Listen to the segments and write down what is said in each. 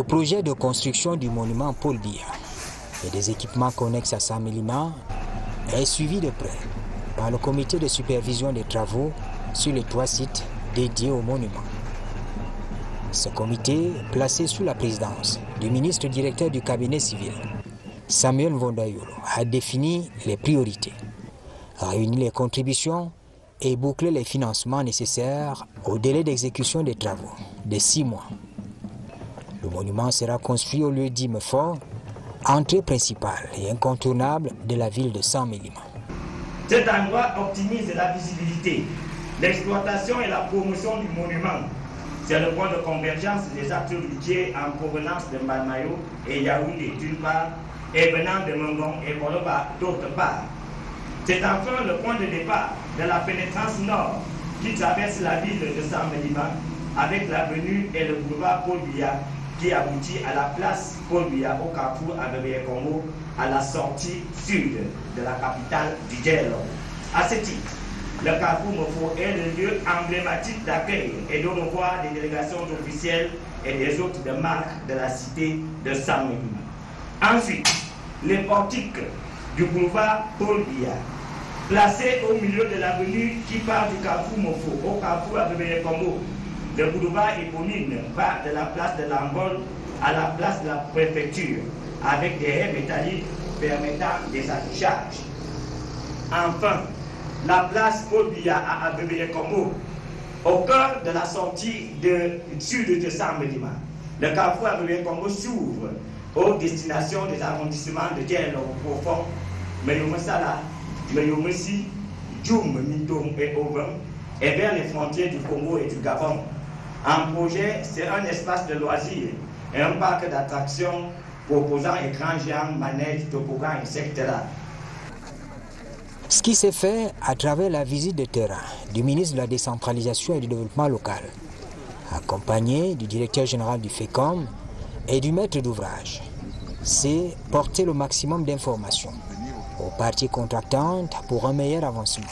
Le projet de construction du monument Paul Biya et des équipements connexes à Saint-Mélima est suivi de près par le comité de supervision des travaux sur les 3 sites dédiés au monument. Ce comité, placé sous la présidence du ministre directeur du cabinet civil, Samuel Mvondayolo, a défini les priorités, réuni les contributions et boucler les financements nécessaires au délai d'exécution des travaux de 6 mois. Le monument sera construit au lieu dit Mefort, entrée principale et incontournable de la ville de Saint-Mélima. Cet endroit optimise la visibilité, l'exploitation et la promotion du monument. C'est le point de convergence des acteurs routiers en provenance de Malmayo et Yaoundé d'une part, et venant de Mongon et Koloba d'autre part. C'est enfin le point de départ de la pénétrance nord qui traverse la ville de Saint-Mélima avec l'avenue et le boulevard Paul Biya qui aboutit à la place Paul Biya au carrefour Abébé-Congo à la sortie sud de la capitale du Djelo. À ce titre, le carrefour Mofo est le lieu emblématique d'accueil et de revoir des délégations officielles et des hôtes de marque de la cité de Saint-Mélima. Ensuite, les portiques du boulevard Paul Biya, placés au milieu de l'avenue qui part du carrefour Mofo au carrefour Abébé-Congo. Le boulevard éponyme va de la place de l'Angole à la place de la préfecture, avec des haies métalliques permettant des affichages. Enfin, la place Paul Biya à Abébé-Congo, au cœur de la sortie sud de Saint-Mélima. Le carrefour Abébé-Congo s'ouvre aux destinations des arrondissements de Djelo Profond, Meyomessala, Meyomessi, Djoum, Midom et Ovem, et vers les frontières du Congo et du Gabon. Un projet, c'est un espace de loisirs et un parc d'attractions proposant écran géant, manège, toboggan, etc. Ce qui s'est fait à travers la visite de terrain du ministre de la Décentralisation et du Développement local, accompagné du directeur général du FECOM et du maître d'ouvrage, c'est porter le maximum d'informations aux parties contractantes pour un meilleur avancement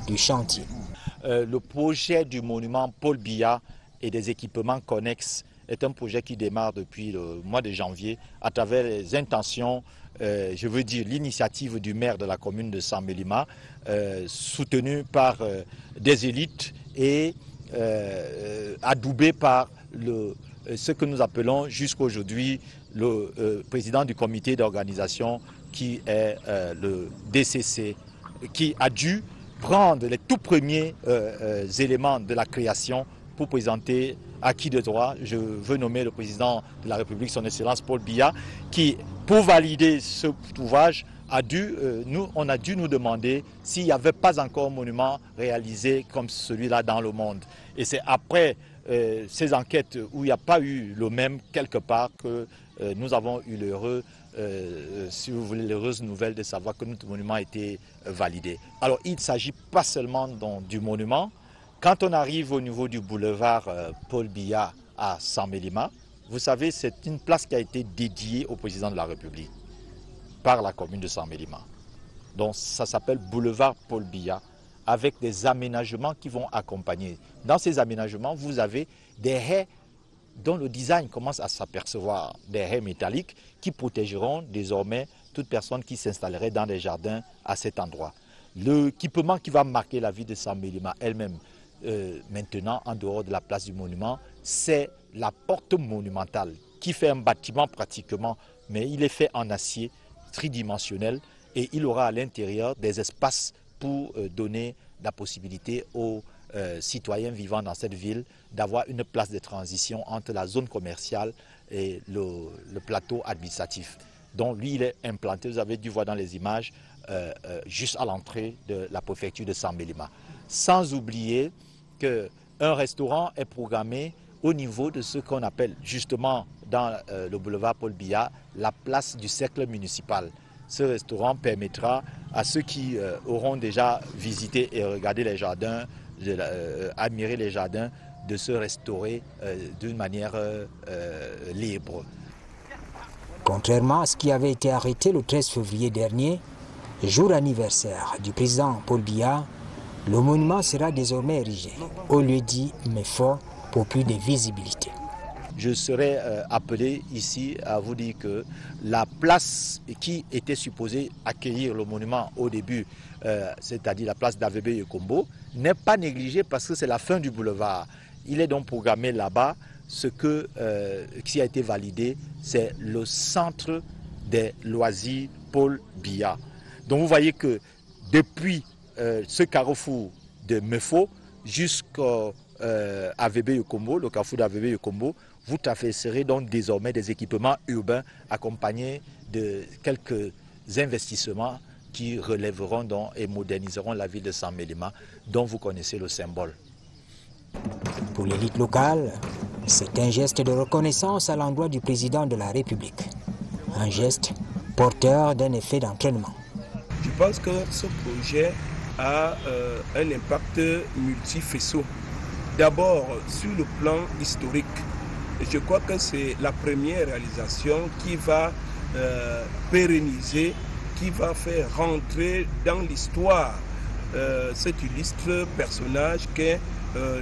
du chantier. Le projet du monument Paul Biya et des équipements connexes est un projet qui démarre depuis le mois de janvier à travers les intentions, je veux dire l'initiative du maire de la commune de Saint-Mélima, soutenue par des élites et adoubée par ce que nous appelons jusqu'aujourd'hui le président du comité d'organisation qui est le DCC, qui a dû prendre les tout premiers éléments de la création pour présenter à qui de droit. Je veux nommer le président de la République, son Excellence Paul Biya, qui, pour valider ce ouvrage, on a dû nous demander s'il n'y avait pas encore un monument réalisé comme celui-là dans le monde. Et c'est après ces enquêtes où il n'y a pas eu le même quelque part que nous avons eu si vous voulez, l'heureuse nouvelle de savoir que notre monument a été validé. Alors il ne s'agit pas seulement du monument. Quand on arrive au niveau du boulevard Paul Biya à Saint-Mélima, vous savez, c'est une place qui a été dédiée au président de la République par la commune de Saint-Mélima. Donc ça s'appelle boulevard Paul Biya avec des aménagements qui vont accompagner. Dans ces aménagements, vous avez des haies dont le design commence à s'apercevoir, des haies métalliques qui protégeront désormais toute personne qui s'installerait dans des jardins à cet endroit. L'équipement qui va marquer la ville de Saint-Mélima elle-même, maintenant en dehors de la place du monument, c'est la porte monumentale qui fait un bâtiment pratiquement, mais il est fait en acier tridimensionnel et il aura à l'intérieur des espaces pour donner la possibilité aux citoyens vivant dans cette ville d'avoir une place de transition entre la zone commerciale et le plateau administratif. Donc lui, il est implanté, vous avez dû voir dans les images, juste à l'entrée de la préfecture de Saint-Mélima. Sans oublier qu'un restaurant est programmé au niveau de ce qu'on appelle justement dans le boulevard Paul Biya, la place du cercle municipal. Ce restaurant permettra à ceux qui auront déjà visité et regardé les jardins, admiré les jardins, de se restaurer d'une manière libre. Contrairement à ce qui avait été arrêté le 13 février dernier, jour anniversaire du président Paul Biya, le monument sera désormais érigé au lieu dit Mefort pour plus de visibilité. je serais appelé ici à vous dire que la place qui était supposée accueillir le monument au début, c'est-à-dire la place d'Avebe Yekombo, n'est pas négligée parce que c'est la fin du boulevard. Il est donc programmé là-bas. Ce qui a été validé, c'est le centre des loisirs Paul Biya. Donc vous voyez que depuis ce carrefour de Mefo jusqu'à Avebe Yekombo, le carrefour d'Avebe Yekombo, vous traverserez donc désormais des équipements urbains accompagnés de quelques investissements qui relèveront donc et moderniseront la ville de Saint-Mélima, dont vous connaissez le symbole. Pour l'élite locale, c'est un geste de reconnaissance à l'endroit du président de la République. Un geste porteur d'un effet d'entraînement. Je pense que ce projet a un impact multifaceau. D'abord, sur le plan historique, je crois que c'est la première réalisation qui va pérenniser, qui va faire rentrer dans l'histoire cet illustre personnage qu'est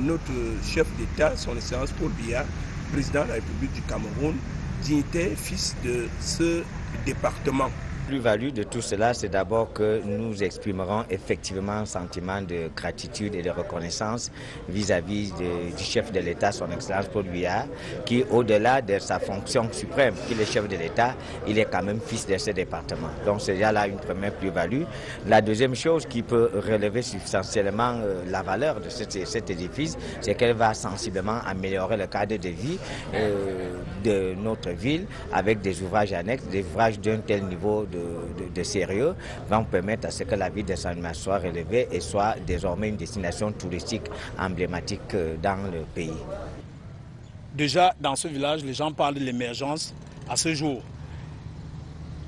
notre chef d'État, son Excellence Paul Biya, président de la République du Cameroun, dignitaire fils de ce département. La plus-value de tout cela, c'est d'abord que nous exprimerons effectivement un sentiment de gratitude et de reconnaissance vis-à-vis du chef de l'État, son Excellence Paul Biya, qui, au-delà de sa fonction suprême, qu'il est chef de l'État, il est quand même fils de ce département. Donc c'est déjà là une première plus-value. La deuxième chose qui peut relever substantiellement la valeur de cet édifice, c'est qu'elle va sensiblement améliorer le cadre de vie de notre ville avec des ouvrages annexes, des ouvrages d'un tel niveau de sérieux vont permettre à ce que la ville de Saint-Mélima soit relevée et soit désormais une destination touristique emblématique dans le pays. Déjà, dans ce village, les gens parlent de l'émergence à ce jour.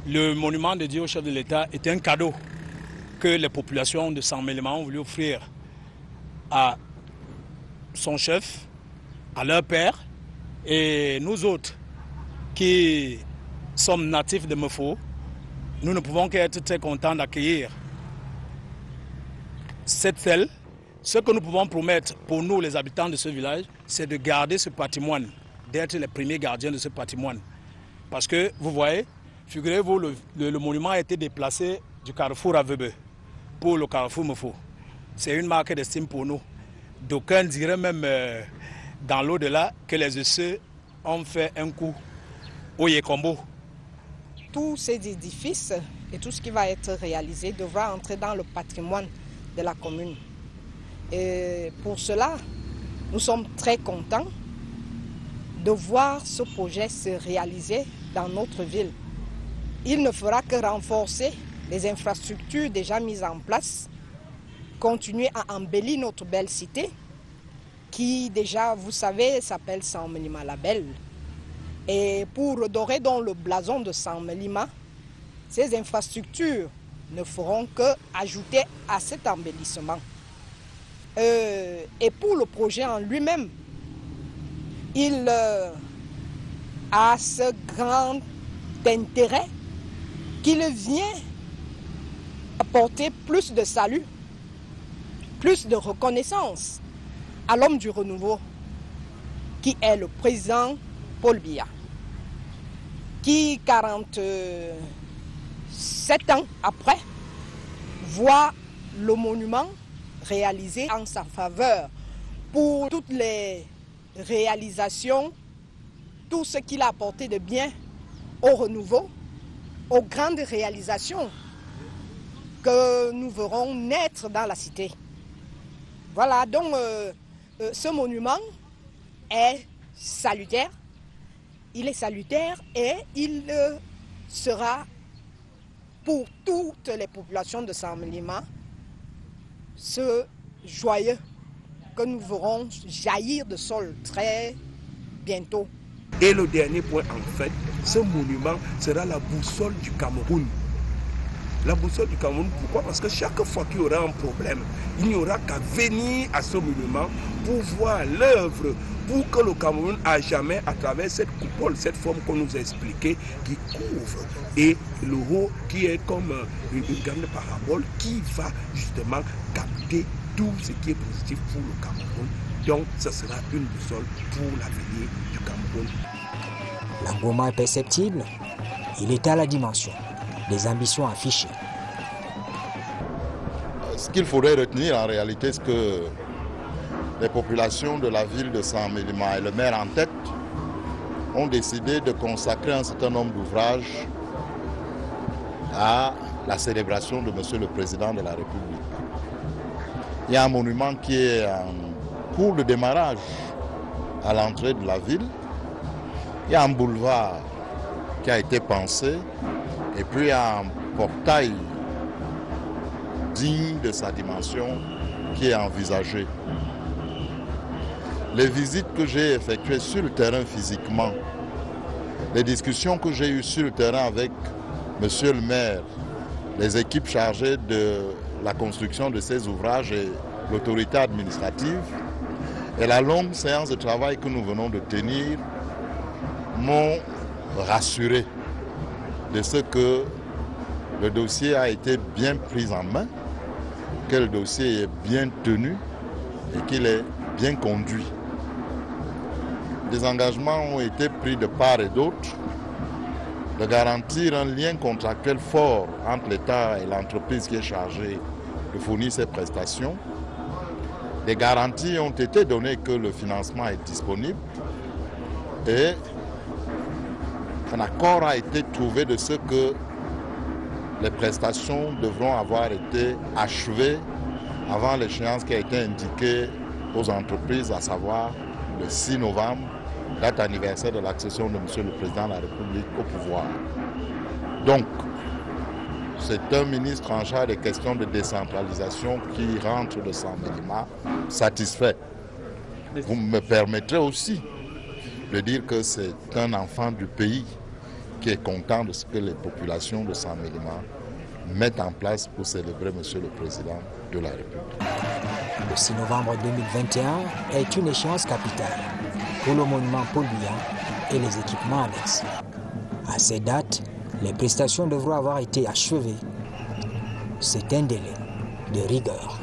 Le monument dédié au chef de l'État est un cadeau que les populations de Saint-Mélima ont voulu offrir à son chef, à leur père, et nous autres qui sommes natifs de Mefo, nous ne pouvons qu'être très contents d'accueillir cette selle. Ce que nous pouvons promettre pour nous, les habitants de ce village, c'est de garder ce patrimoine, d'être les premiers gardiens de ce patrimoine. Parce que, vous voyez, figurez-vous, le monument a été déplacé du carrefour Avebe pour le carrefour Mefo. C'est une marque d'estime pour nous. D'aucuns diraient même dans l'au-delà que les ECE ont fait un coup au Yekombo. Tous ces édifices et tout ce qui va être réalisé devra entrer dans le patrimoine de la commune. Et pour cela, nous sommes très contents de voir ce projet se réaliser dans notre ville. Il ne fera que renforcer les infrastructures déjà mises en place, continuer à embellir notre belle cité qui déjà, vous savez, s'appelle Saint-Mélima la Belle. Et pour redorer dans le blason de Saint-Mélima, ces infrastructures ne feront qu'ajouter à cet embellissement. Et pour le projet en lui-même, il a ce grand intérêt qu'il vient apporter plus de salut, plus de reconnaissance à l'homme du renouveau, qui est le président Paul Biya, qui 47 ans après voit le monument réalisé en sa faveur pour toutes les réalisations, tout ce qu'il a apporté de bien au renouveau, aux grandes réalisations que nous verrons naître dans la cité. Voilà, donc ce monument est salutaire. Il est salutaire et il sera pour toutes les populations de Saint-Mélima ce joyeux que nous verrons jaillir de sol très bientôt. Et le dernier point, en fait, ce monument sera la boussole du Cameroun. La boussole du Cameroun, pourquoi? Parce que chaque fois qu'il y aura un problème, il n'y aura qu'à venir à ce monument pour voir l'œuvre, pour que le Cameroun à jamais, à travers cette coupole, cette forme qu'on nous a expliquée, qui couvre, et le haut qui est comme une grande parabole qui va justement capter tout ce qui est positif pour le Cameroun Donc, ce sera une boussole pour l'avenir du Cameroun. L'engouement est perceptible, il est à la dimension des ambitions affichées. Ce qu'il faudrait retenir en réalité, c'est que les populations de la ville de Saint-Mélima et le maire en tête ont décidé de consacrer un certain nombre d'ouvrages à la célébration de Monsieur le Président de la République. Il y a un monument qui est en cours de démarrage à l'entrée de la ville. Il y a un boulevard qui a été pensé et puis il y a un portail digne de sa dimension qui est envisagé. Les visites que j'ai effectuées sur le terrain physiquement, les discussions que j'ai eues sur le terrain avec Monsieur le maire, les équipes chargées de la construction de ces ouvrages et l'autorité administrative, et la longue séance de travail que nous venons de tenir m'ont rassuré de ce que le dossier a été bien pris en main, que le dossier est bien tenu et qu'il est bien conduit. Des engagements ont été pris de part et d'autre de garantir un lien contractuel fort entre l'État et l'entreprise qui est chargée de fournir ces prestations. Des garanties ont été données que le financement est disponible et un accord a été trouvé de ce que les prestations devront avoir été achevées avant l'échéance qui a été indiquée aux entreprises, à savoir le 6 novembre, date anniversaire de l'accession de M. le Président de la République au pouvoir. Donc, c'est un ministre en charge des questions de décentralisation qui rentre de Saint-Mélima satisfait. Vous me permettrez aussi de dire que c'est un enfant du pays qui est content de ce que les populations de Saint-Mélima mettent en place pour célébrer M. le Président de la République. Le 6 novembre 2021 est une échéance capitale pour le monument Paul Biya et les équipements annexes. À cette date, les prestations devront avoir été achevées. C'est un délai de rigueur.